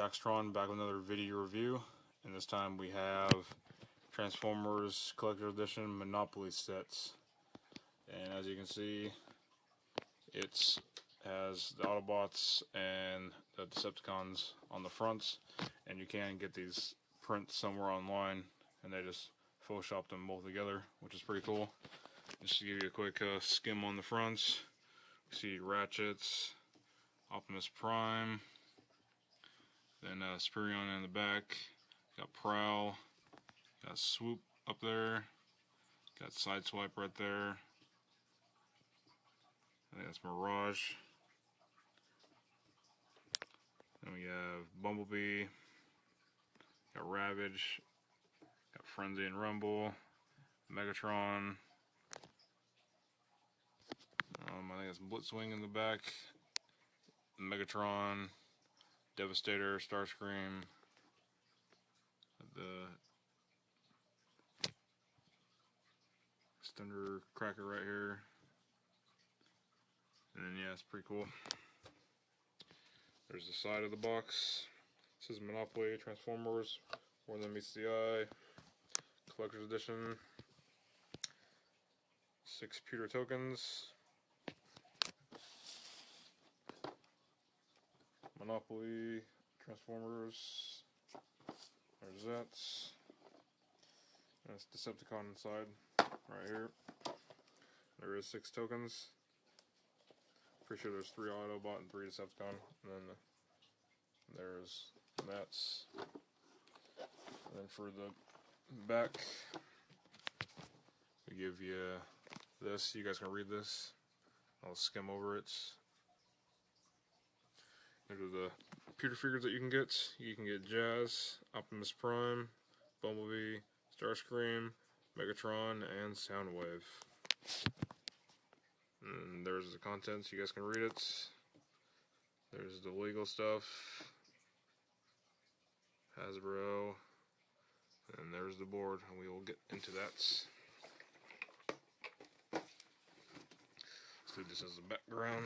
Shaxitron, back with another video review, and this time we have Transformers Collector Edition Monopoly sets. And as you can see, it has the Autobots and the Decepticons on the fronts, and you can get these prints somewhere online, and they just photoshopped them both together, which is pretty cool. Just to give you a quick skim on the fronts, you see Ratchets, Optimus Prime, then Superion in the back, got Prowl, got Swoop up there, got Sideswipe right there, I think that's Mirage. Then we have Bumblebee, got Ravage, got Frenzy and Rumble, Megatron, I think that's Blitzwing in the back, Megatron, Devastator, Starscream, the Thunder Cracker right here, and then yeah, it's pretty cool. There's the side of the box. It says Monopoly Transformers, More Than Meets the Eye, Collector's Edition, 6 pewter tokens, Monopoly Transformers, there's that, that's Decepticon inside, right here. There is 6 tokens. Pretty sure there's 3 Autobot and 3 Decepticon, and then there's Mats. And then for the back, we give you this. You guys can read this. I'll skim over it. These are the pewter figures that you can get. You can get Jazz, Optimus Prime, Bumblebee, Starscream, Megatron, and Soundwave. And there's the contents, you guys can read it. There's the legal stuff, Hasbro, and there's the board, and we will get into that. Let's do this as a background.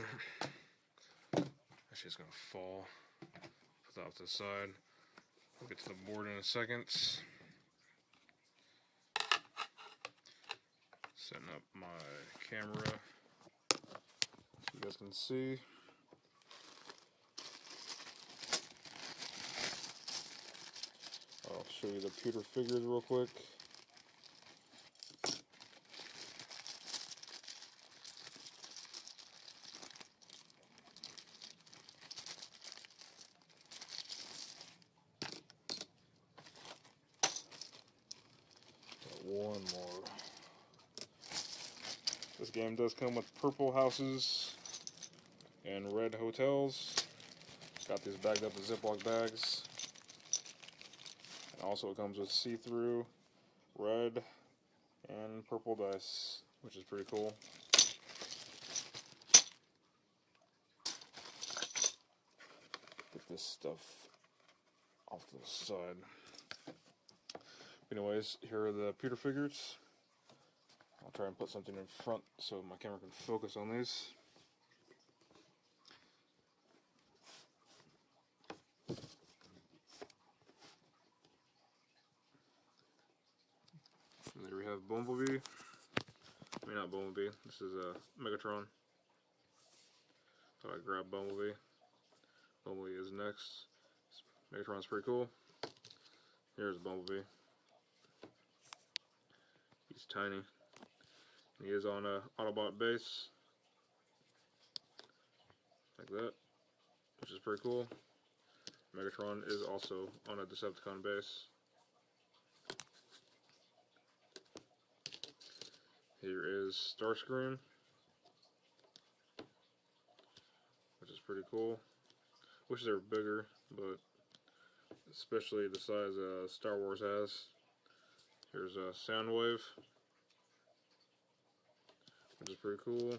Actually, it's going to fall. Put that off to the side. We'll get to the board in a second. Setting up my camera so you guys can see. I'll show you the pewter figures real quick. Got one more. This game does come with purple houses and red hotels. Got these bagged up in Ziploc bags. And also it comes with see-through red and purple dice, which is pretty cool. Get this stuff off to the side. Anyways, here are the pewter figures. I'll try and put something in front so my camera can focus on these. And there we have Bumblebee. I mean, not Bumblebee. This is Megatron. So I grab Bumblebee. Bumblebee is next. Megatron's pretty cool. Here's Bumblebee. He's tiny. He is on a Autobot base, like that, which is pretty cool. Megatron is also on a Decepticon base. Here is Starscream, which is pretty cool. Wish they were bigger, but especially the size Star Wars has. Here's Soundwave, which is pretty cool.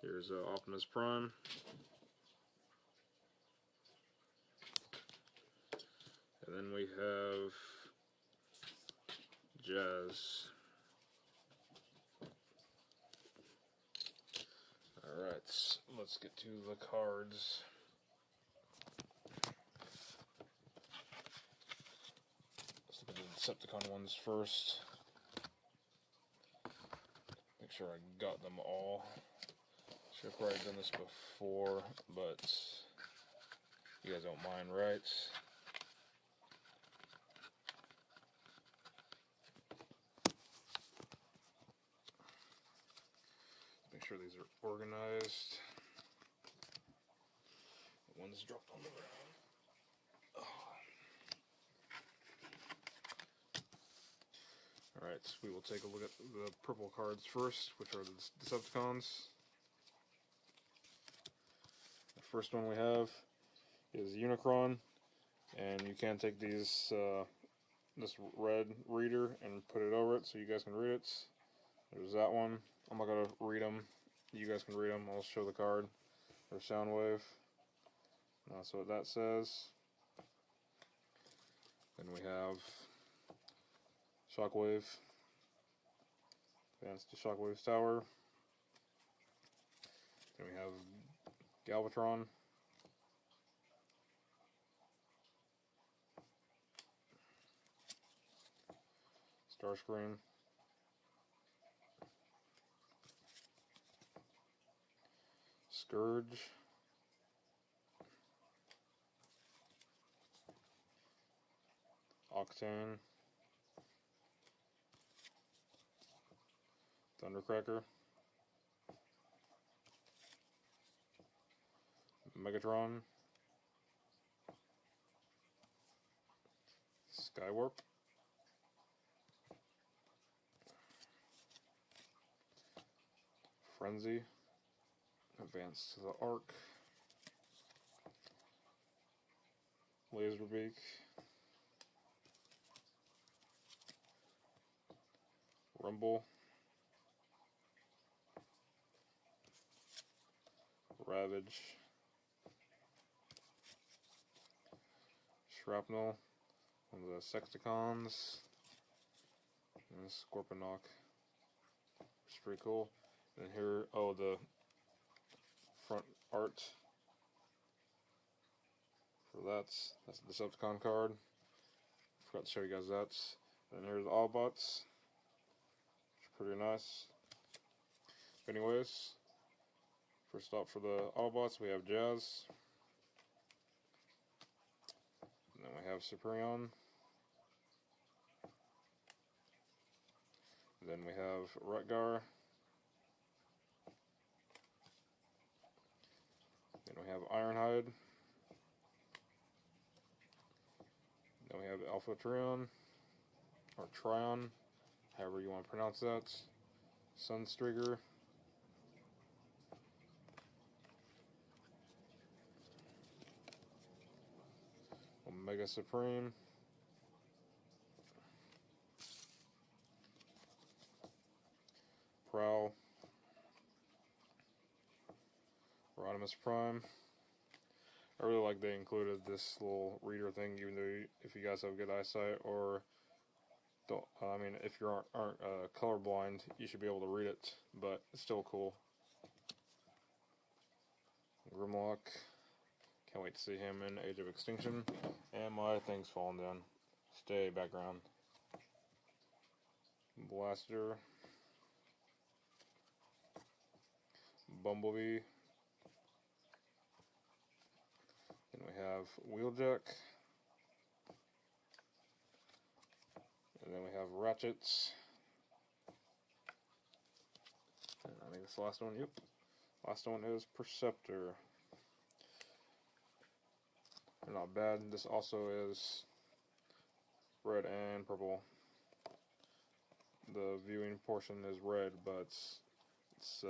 Here's Optimus Prime. And then we have Jazz. Alright, let's get to the cards. Decepticon ones first. Make sure I got them all. Should have probably done this before, but you guys don't mind, right? Make sure these are organized. One's dropped on the ground. Alright, so we will take a look at the purple cards first, which are the Decepticons. The first one we have is Unicron, and you can take these this red reader and put it over it so you guys can read it. There's that one. I'm not going to read them. You guys can read them. I'll show the card. There's Soundwave. That's what that says. Then we have Shockwave. Advance to Shockwave's tower. Then we have Galvatron. Starscream. Scourge. Octane. Thundercracker. Megatron. Skywarp. Frenzy. Advance to the Arc. Laserbeak. Rumble. Ravage. Shrapnel. One of the Sexticons. And Scorponok. Which is pretty cool. And here, oh, the front art for that's the Decepticon card. Forgot to show you guys that. And here's the Autobots, which are pretty nice. But anyways, first stop for the Autobots, we have Jazz. And then we have Superion. And then we have Rutgar. Then we have Ironhide. Then we have Alpha Trion, or Trion, however you want to pronounce that. Sunstreaker. Omega Supreme. Prowl. Rodimus Prime. I really like they included this little reader thing, even though if you guys have good eyesight or don't, I mean, if you aren't colorblind, you should be able to read it, but it's still cool. Grimlock. Can't wait to see him in Age of Extinction. And my thing's falling down. Stay background. Blaster. Bumblebee. Then we have Wheeljack. And then we have Ratchets. And I think this last one, yep. Last one is Perceptor. They're not bad. This also is red and purple. The viewing portion is red, but it's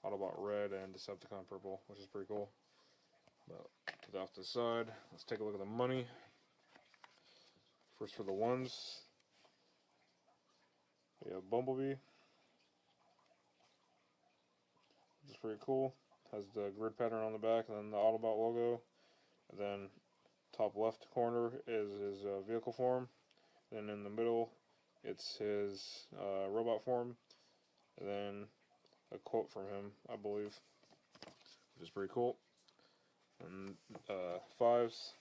Autobot red and Decepticon purple, which is pretty cool. But put that off to the side. Let's take a look at the money. First for the ones, we have Bumblebee, which is pretty cool. Has the grid pattern on the back, and then the Autobot logo. And then top left corner is his vehicle form. Then in the middle, it's his robot form. And then a quote from him, I believe, which is pretty cool. And fives,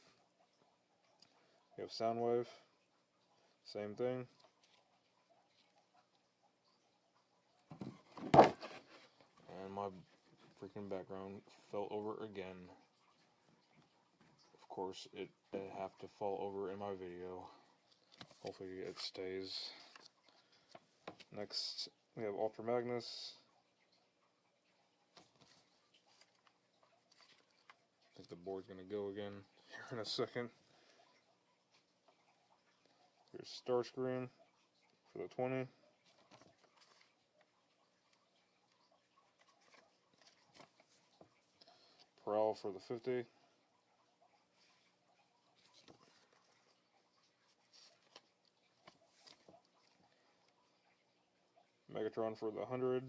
we have Soundwave, Same thing. And my freaking background fell over again. Of course, it have to fall over in my video. Hopefully it stays. Next, we have Ultra Magnus. I think the board's going to go again here in a second. Here's Starscream for the 20. Prowl for the 50. Megatron for the 100.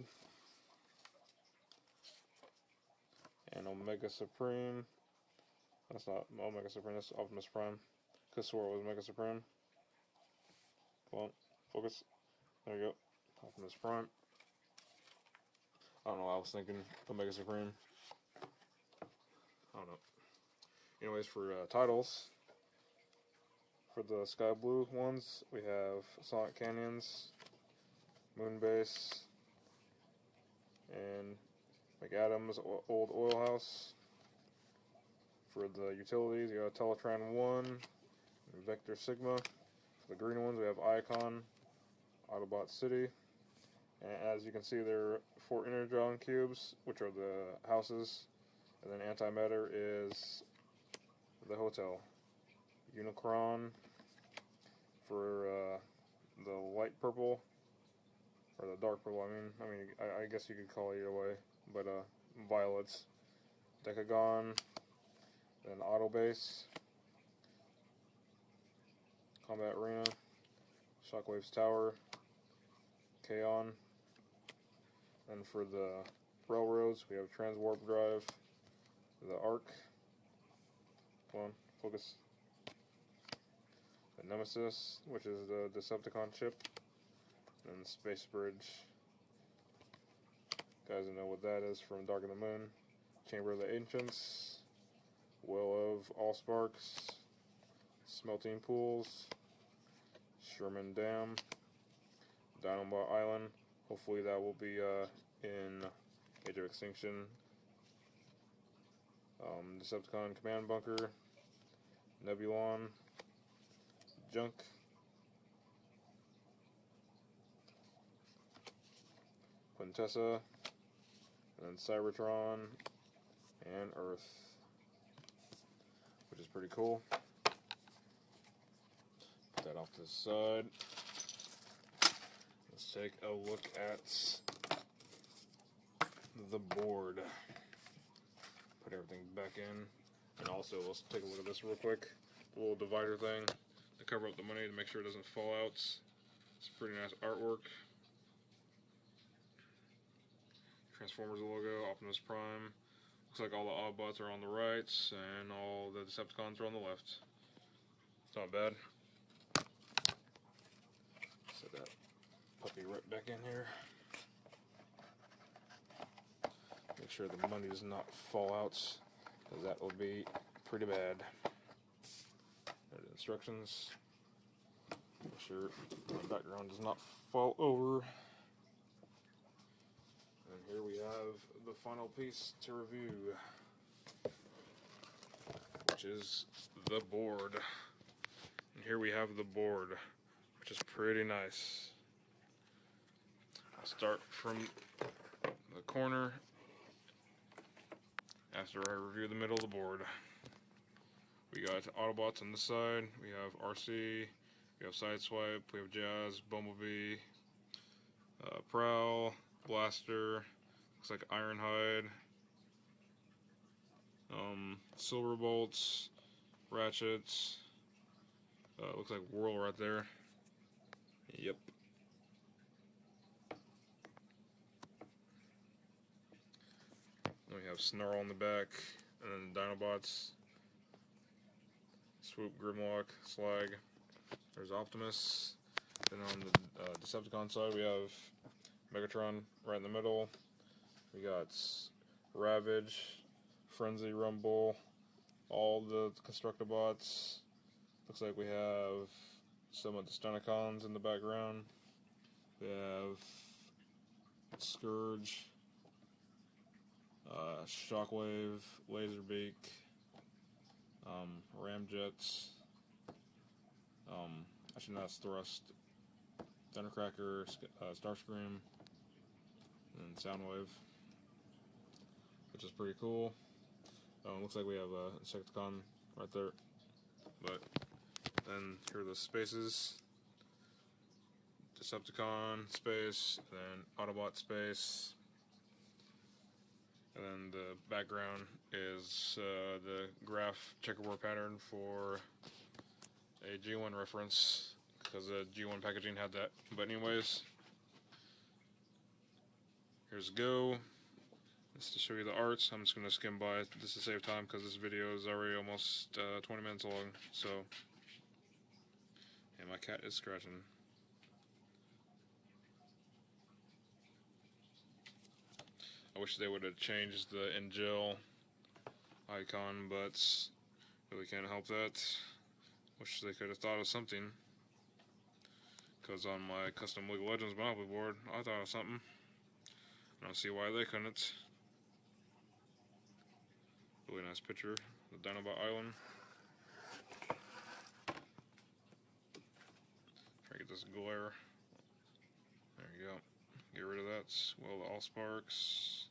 And Omega Supreme. That's not Omega Supreme, that's Optimus Prime. Could swore it was Omega Supreme. Come on, focus. There you go. Optimus Prime. I don't know why I was thinking Omega Supreme. I don't know. Anyways, for titles, for the Sky Blue ones, we have Sonic Canyons, Moonbase, and McAdams' Old Oil House. For the utilities, you have Teletran 1, and Vector Sigma. For the green ones, we have Icon, Autobot City. And as you can see, there are 4 Energon cubes, which are the houses. And then Antimatter is the hotel. Unicron for the light purple, or the dark purple. I guess you could call it either way. But violets. Decagon. Then Autobase. Combat Arena. Shockwave's Tower. Kaon. And for the railroads, we have Transwarp Drive. The Arc. Come on, focus. The Nemesis, which is the Decepticon ship. And the Space Bridge. Guys know what that is from Dark of the Moon. Chamber of the Ancients. Well of Allsparks. Smelting Pools. Sherman Dam. Dinobot Island. Hopefully that will be in Age of Extinction. Decepticon Command Bunker. Nebulon. Junk. Quintessa. And then Cybertron. And Earth. Which is pretty cool. Put that off to the side. Let's take a look at the board. Put everything back in. And also, let's take a look at this real quick. The little divider thing to cover up the money to make sure it doesn't fall out. It's pretty nice artwork. Transformers logo, Optimus Prime. Looks like all the Autobots are on the right, and all the Decepticons are on the left. It's not bad. Set that puppy right back in here. Make sure the money does not fall out, because that will be pretty bad. There's the instructions. Make sure my background does not fall over. And here we have the final piece to review, which is the board. And here we have the board, which is pretty nice. I'll start from the corner after I review the middle of the board. We got Autobots on this side, we have RC, we have Sideswipe, we have Jazz, Bumblebee, Prowl, Blaster, looks like Ironhide, Silverbolts, Ratchets, looks like Whirl right there. Yep. Then we have Snarl on the back, and then Dinobots, Swoop, Grimlock, Slag. There's Optimus. Then on the Decepticon side, we have Megatron right in the middle. We got Ravage, Frenzy, Rumble, all the Constructibots. Looks like we have some of the Stunticons in the background. We have Scourge, Shockwave, Laserbeak, Ramjets, actually that's Thrust, Thundercracker, Starscream, and Soundwave, which is pretty cool. Looks like we have a Insecticon right there, but then here are the spaces. Decepticon space, then Autobot space, and then the background is the graph checkerboard pattern for a G1 reference, because the G1 packaging had that. But anyways, here's Go. This is to show you the arts. I'm just going to skim by it just to save time, because this video is already almost 20 minutes long. So, and my cat is scratching. I wish they would have changed the in gel icon, but really can't help that. Wish they could have thought of something, because on my custom League of Legends Monopoly board, I thought of something. I don't see why they couldn't. Really nice picture, the Dinobot Island. Try to get this glare. There you go. Get rid of that. Well, the Allsparks,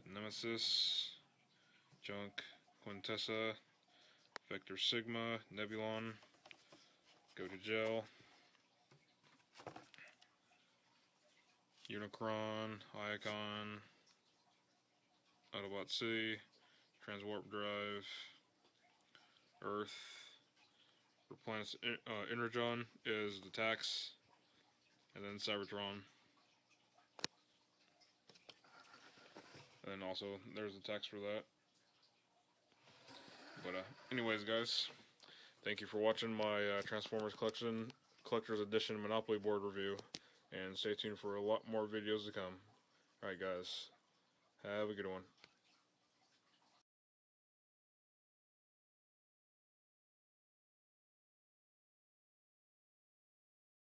the Nemesis, Junk, Quintessa, Vector Sigma, Nebulon, Go to Gel, Unicron, Iacon, Autobot C, Transwarp Drive, Earth, Replanets, Energon is the tax, and then Cybertron. And then also, there's the text for that. But anyways, guys, thank you for watching my Transformers Collector's Edition Monopoly board review. And stay tuned for a lot more videos to come. Alright guys, have a good one.